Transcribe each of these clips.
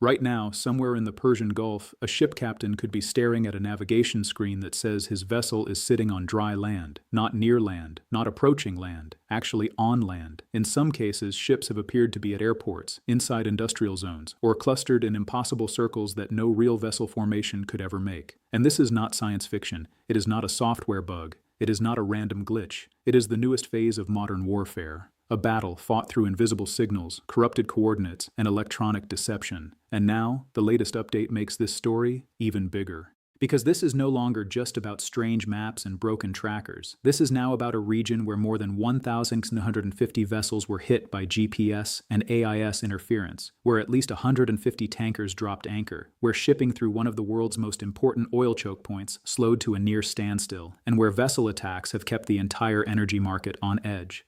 Right now, somewhere in the Persian Gulf, a ship captain could be staring at a navigation screen that says his vessel is sitting on dry land, not near land, not approaching land, actually on land. In some cases, ships have appeared to be at airports, inside industrial zones, or clustered in impossible circles that no real vessel formation could ever make. And this is not science fiction. It is not a software bug. It is not a random glitch. It is the newest phase of modern warfare. A battle fought through invisible signals, corrupted coordinates, and electronic deception. And now, the latest update makes this story even bigger. Because this is no longer just about strange maps and broken trackers. This is now about a region where more than 1,950 vessels were hit by GPS and AIS interference, where at least 150 tankers dropped anchor, where shipping through one of the world's most important oil choke points slowed to a near standstill, and where vessel attacks have kept the entire energy market on edge.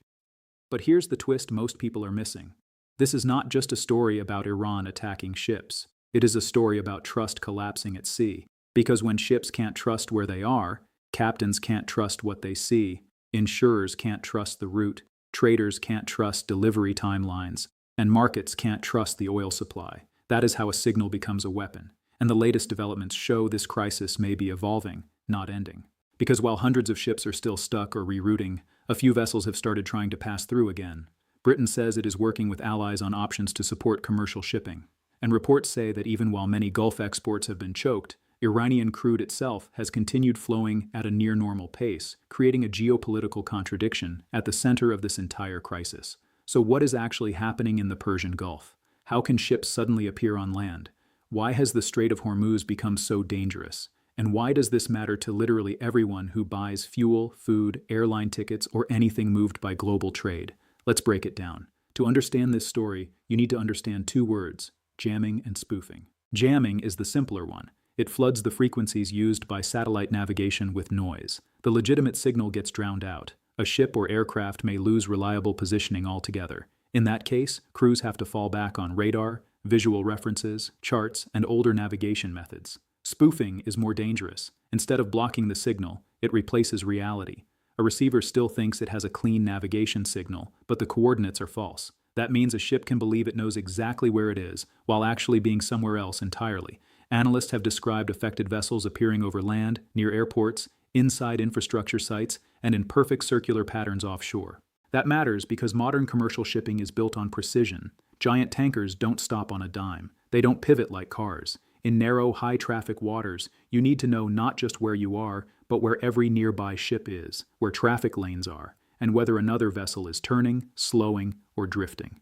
But here's the twist most people are missing. This is not just a story about Iran attacking ships. It is a story about trust collapsing at sea. Because when ships can't trust where they are, captains can't trust what they see, insurers can't trust the route, traders can't trust delivery timelines, and markets can't trust the oil supply. That is how a signal becomes a weapon. And the latest developments show this crisis may be evolving, not ending. Because while hundreds of ships are still stuck or rerouting, a few vessels have started trying to pass through again. Britain says it is working with allies on options to support commercial shipping. And reports say that even while many Gulf exports have been choked, Iranian crude itself has continued flowing at a near-normal pace, creating a geopolitical contradiction at the center of this entire crisis. So what is actually happening in the Persian Gulf? How can ships suddenly appear on land? Why has the Strait of Hormuz become so dangerous? And why does this matter to literally everyone who buys fuel, food, airline tickets, or anything moved by global trade? Let's break it down. To understand this story, you need to understand two words: jamming and spoofing. Jamming is the simpler one. It floods the frequencies used by satellite navigation with noise. The legitimate signal gets drowned out. A ship or aircraft may lose reliable positioning altogether. In that case, crews have to fall back on radar, visual references, charts, and older navigation methods. Spoofing is more dangerous. Instead of blocking the signal, it replaces reality. A receiver still thinks it has a clean navigation signal, but the coordinates are false. That means a ship can believe it knows exactly where it is, while actually being somewhere else entirely. Analysts have described affected vessels appearing over land, near airports, inside infrastructure sites, and in perfect circular patterns offshore. That matters because modern commercial shipping is built on precision. Giant tankers don't stop on a dime. They don't pivot like cars. In narrow, high-traffic waters, you need to know not just where you are, but where every nearby ship is, where traffic lanes are, and whether another vessel is turning, slowing, or drifting.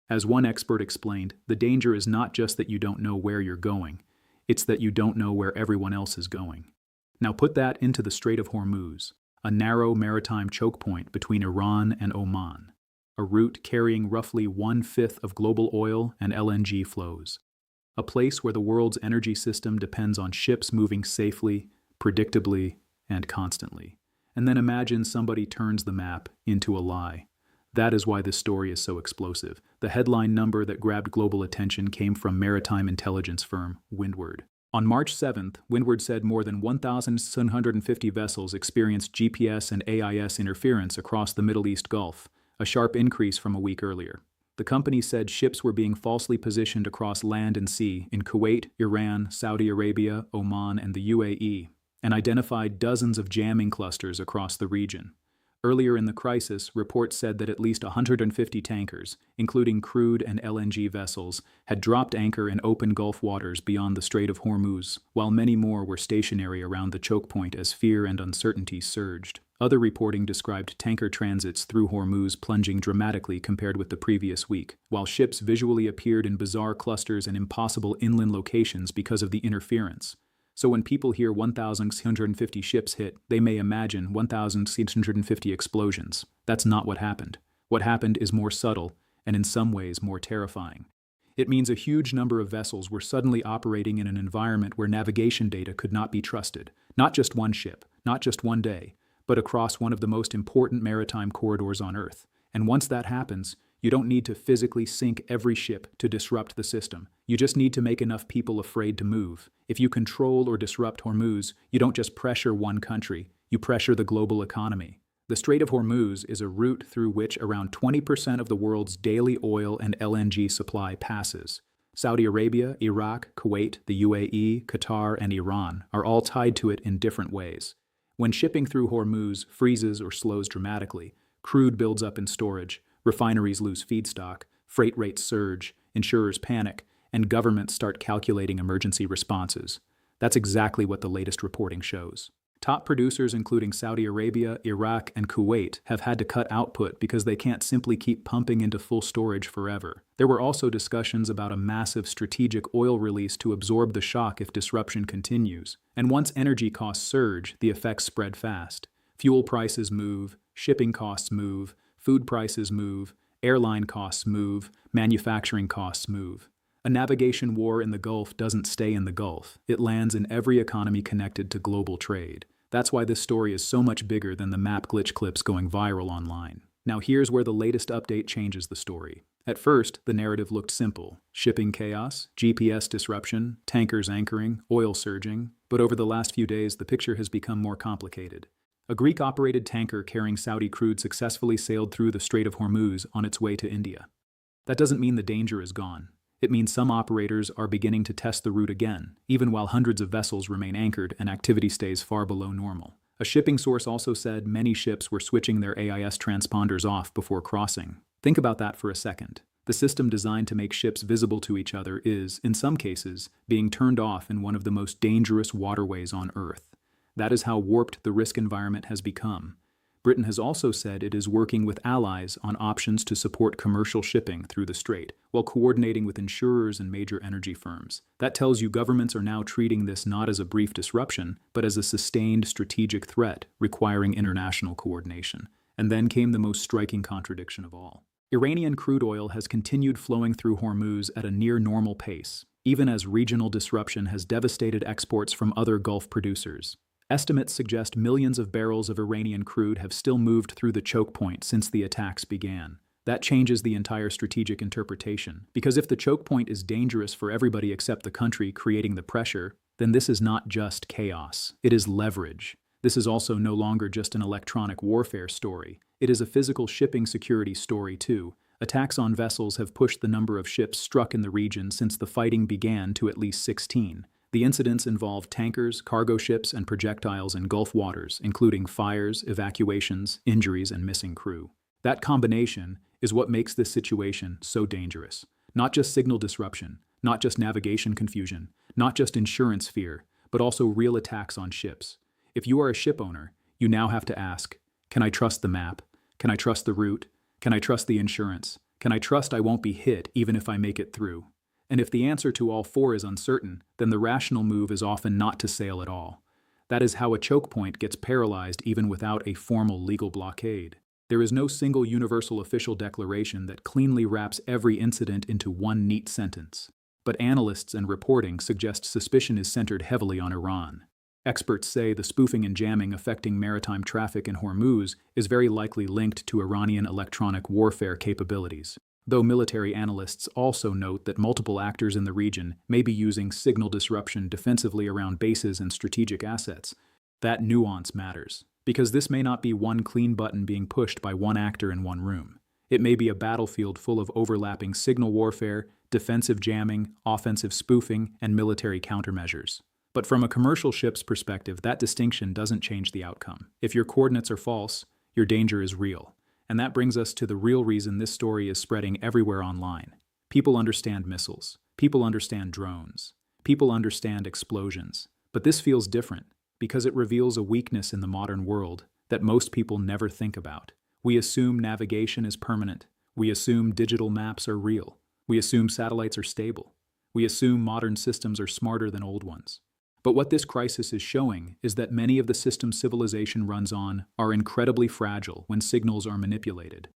As one expert explained, the danger is not just that you don't know where you're going, it's that you don't know where everyone else is going. Now put that into the Strait of Hormuz, a narrow maritime choke point between Iran and Oman, a route carrying roughly 1/5 of global oil and LNG flows. A place where the world's energy system depends on ships moving safely, predictably, and constantly. And then imagine somebody turns the map into a lie. That is why this story is so explosive. The headline number that grabbed global attention came from maritime intelligence firm Windward. On March 7th, Windward said more than 1,750 vessels experienced GPS and AIS interference across the Middle East Gulf, a sharp increase from a week earlier. The company said ships were being falsely positioned across land and sea in Kuwait, Iran, Saudi Arabia, Oman, and the UAE, and identified dozens of jamming clusters across the region. Earlier in the crisis, reports said that at least 150 tankers, including crude and LNG vessels, had dropped anchor in open Gulf waters beyond the Strait of Hormuz, while many more were stationary around the choke point as fear and uncertainty surged. Other reporting described tanker transits through Hormuz plunging dramatically compared with the previous week, while ships visually appeared in bizarre clusters and impossible inland locations because of the interference. So when people hear 1,650 ships hit, they may imagine 1,650 explosions. That's not what happened. What happened is more subtle, and in some ways more terrifying. It means a huge number of vessels were suddenly operating in an environment where navigation data could not be trusted. Not just one ship, not just one day, but across one of the most important maritime corridors on Earth. And once that happens, you don't need to physically sink every ship to disrupt the system. You just need to make enough people afraid to move. If you control or disrupt Hormuz, you don't just pressure one country, you pressure the global economy. The Strait of Hormuz is a route through which around 20% of the world's daily oil and LNG supply passes. Saudi Arabia, Iraq, Kuwait, the UAE, Qatar, and Iran are all tied to it in different ways. When shipping through Hormuz freezes or slows dramatically, crude builds up in storage, refineries lose feedstock, freight rates surge, insurers panic, and governments start calculating emergency responses. That's exactly what the latest reporting shows. Top producers including Saudi Arabia, Iraq, and Kuwait have had to cut output because they can't simply keep pumping into full storage forever. There were also discussions about a massive strategic oil release to absorb the shock if disruption continues. And once energy costs surge, the effects spread fast. Fuel prices move, shipping costs move, food prices move, airline costs move, manufacturing costs move. A navigation war in the Gulf doesn't stay in the Gulf. It lands in every economy connected to global trade. That's why this story is so much bigger than the map glitch clips going viral online. Now here's where the latest update changes the story. At first, the narrative looked simple. Shipping chaos, GPS disruption, tankers anchoring, oil surging. But over the last few days, the picture has become more complicated. A Greek-operated tanker carrying Saudi crude successfully sailed through the Strait of Hormuz on its way to India. That doesn't mean the danger is gone. It means some operators are beginning to test the route again, even while hundreds of vessels remain anchored and activity stays far below normal. A shipping source also said many ships were switching their AIS transponders off before crossing. Think about that for a second. The system designed to make ships visible to each other is, in some cases, being turned off in one of the most dangerous waterways on Earth. That is how warped the risk environment has become. Britain has also said it is working with allies on options to support commercial shipping through the strait, while coordinating with insurers and major energy firms. That tells you governments are now treating this not as a brief disruption, but as a sustained strategic threat requiring international coordination. And then came the most striking contradiction of all. Iranian crude oil has continued flowing through Hormuz at a near normal pace, even as regional disruption has devastated exports from other Gulf producers. Estimates suggest millions of barrels of Iranian crude have still moved through the choke point since the attacks began. That changes the entire strategic interpretation, because if the choke point is dangerous for everybody except the country creating the pressure, then this is not just chaos, it is leverage. This is also no longer just an electronic warfare story. It is a physical shipping security story too. Attacks on vessels have pushed the number of ships struck in the region since the fighting began to at least 16. The incidents involved tankers, cargo ships, and projectiles in Gulf waters, including fires, evacuations, injuries, and missing crew. That combination is what makes this situation so dangerous. Not just signal disruption, not just navigation confusion, not just insurance fear, but also real attacks on ships. If you are a ship owner, you now have to ask, can I trust the map? Can I trust the route? Can I trust the insurance? Can I trust I won't be hit even if I make it through? And if the answer to all four is uncertain, then the rational move is often not to sail at all. That is how a choke point gets paralyzed even without a formal legal blockade. There is no single universal official declaration that cleanly wraps every incident into one neat sentence. But analysts and reporting suggest suspicion is centered heavily on Iran. Experts say the spoofing and jamming affecting maritime traffic in Hormuz is very likely linked to Iranian electronic warfare capabilities. Though military analysts also note that multiple actors in the region may be using signal disruption defensively around bases and strategic assets. That nuance matters, because this may not be one clean button being pushed by one actor in one room. It may be a battlefield full of overlapping signal warfare, defensive jamming, offensive spoofing, and military countermeasures. But from a commercial ship's perspective, that distinction doesn't change the outcome. If your coordinates are false, your danger is real. And that brings us to the real reason this story is spreading everywhere online. People understand missiles. People understand drones. People understand explosions. But this feels different because it reveals a weakness in the modern world that most people never think about. We assume navigation is permanent. We assume digital maps are real. We assume satellites are stable. We assume modern systems are smarter than old ones. But what this crisis is showing is that many of the systems civilization runs on are incredibly fragile when signals are manipulated.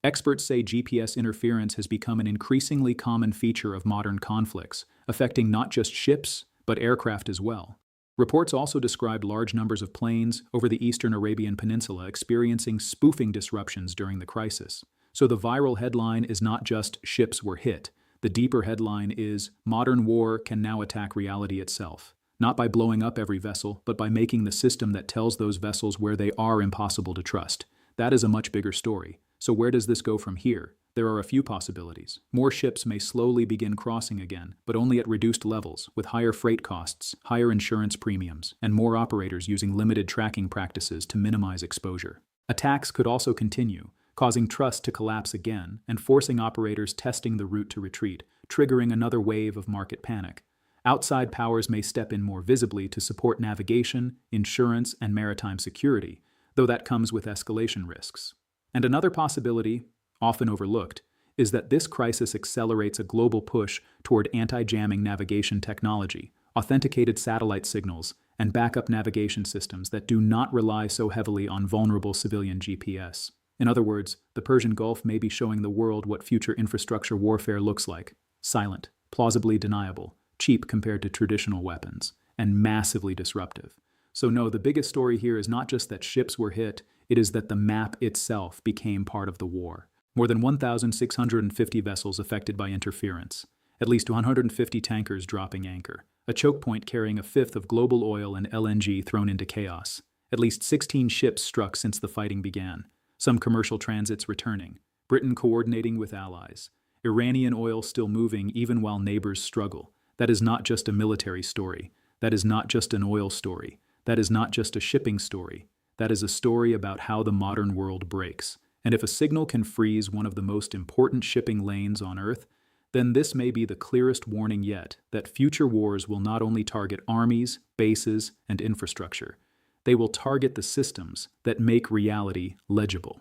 Experts say GPS interference has become an increasingly common feature of modern conflicts, affecting not just ships, but aircraft as well. Reports also described large numbers of planes over the eastern Arabian Peninsula experiencing spoofing disruptions during the crisis. So the viral headline is not just ships were hit. The deeper headline is modern war can now attack reality itself. Not by blowing up every vessel, but by making the system that tells those vessels where they are impossible to trust. That is a much bigger story. So where does this go from here? There are a few possibilities. More ships may slowly begin crossing again, but only at reduced levels, with higher freight costs, higher insurance premiums, and more operators using limited tracking practices to minimize exposure. Attacks could also continue, causing trust to collapse again and forcing operators testing the route to retreat, triggering another wave of market panic. Outside powers may step in more visibly to support navigation, insurance, and maritime security, though that comes with escalation risks. And another possibility, often overlooked, is that this crisis accelerates a global push toward anti-jamming navigation technology, authenticated satellite signals, and backup navigation systems that do not rely so heavily on vulnerable civilian GPS. In other words, the Persian Gulf may be showing the world what future infrastructure warfare looks like: silent, plausibly deniable, cheap compared to traditional weapons, and massively disruptive. So no, the biggest story here is not just that ships were hit, it is that the map itself became part of the war. More than 1,650 vessels affected by interference, at least 150 tankers dropping anchor, a choke point carrying a fifth of global oil and LNG thrown into chaos, at least 16 ships struck since the fighting began, some commercial transits returning, Britain coordinating with allies, Iranian oil still moving even while neighbors struggle. That is not just a military story. That is not just an oil story. That is not just a shipping story. That is a story about how the modern world breaks. And if a signal can freeze one of the most important shipping lanes on Earth, then this may be the clearest warning yet that future wars will not only target armies, bases, and infrastructure. They will target the systems that make reality legible.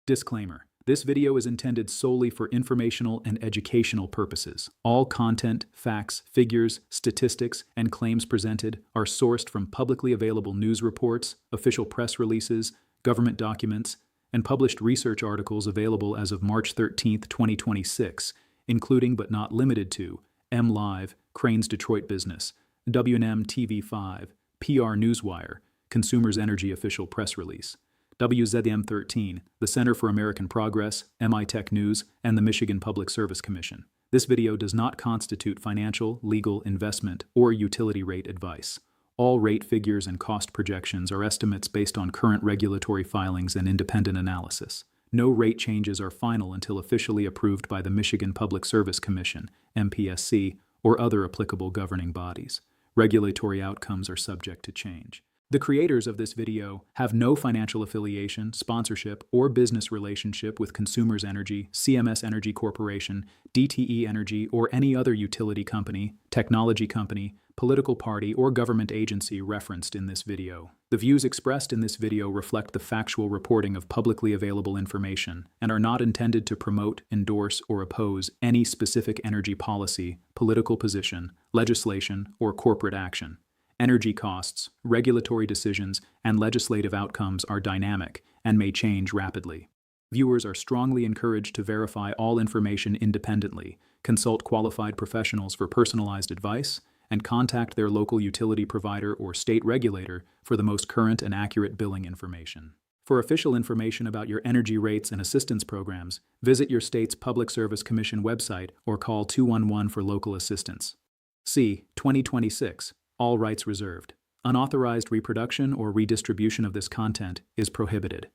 Disclaimer: this video is intended solely for informational and educational purposes. All content, facts, figures, statistics, and claims presented are sourced from publicly available news reports, official press releases, government documents, and published research articles available as of March 13, 2026, including but not limited to MLive, Crane's Detroit Business, W&M TV5, PR Newswire, Consumers Energy Official Press Release, WZM13, the Center for American Progress, MI Tech News, and the Michigan Public Service Commission. This video does not constitute financial, legal, investment, or utility rate advice. All rate figures and cost projections are estimates based on current regulatory filings and independent analysis. No rate changes are final until officially approved by the Michigan Public Service Commission, MPSC, or other applicable governing bodies. Regulatory outcomes are subject to change. The creators of this video have no financial affiliation, sponsorship, or business relationship with Consumers Energy, CMS Energy Corporation, DTE Energy, or any other utility company, technology company, political party, or government agency referenced in this video. The views expressed in this video reflect the factual reporting of publicly available information and are not intended to promote, endorse, or oppose any specific energy policy, political position, legislation, or corporate action. Energy costs, regulatory decisions, and legislative outcomes are dynamic and may change rapidly. Viewers are strongly encouraged to verify all information independently, consult qualified professionals for personalized advice, and contact their local utility provider or state regulator for the most current and accurate billing information. For official information about your energy rates and assistance programs, visit your state's Public Service Commission website or call 211 for local assistance. C. 2026. All rights reserved. Unauthorized reproduction or redistribution of this content is prohibited.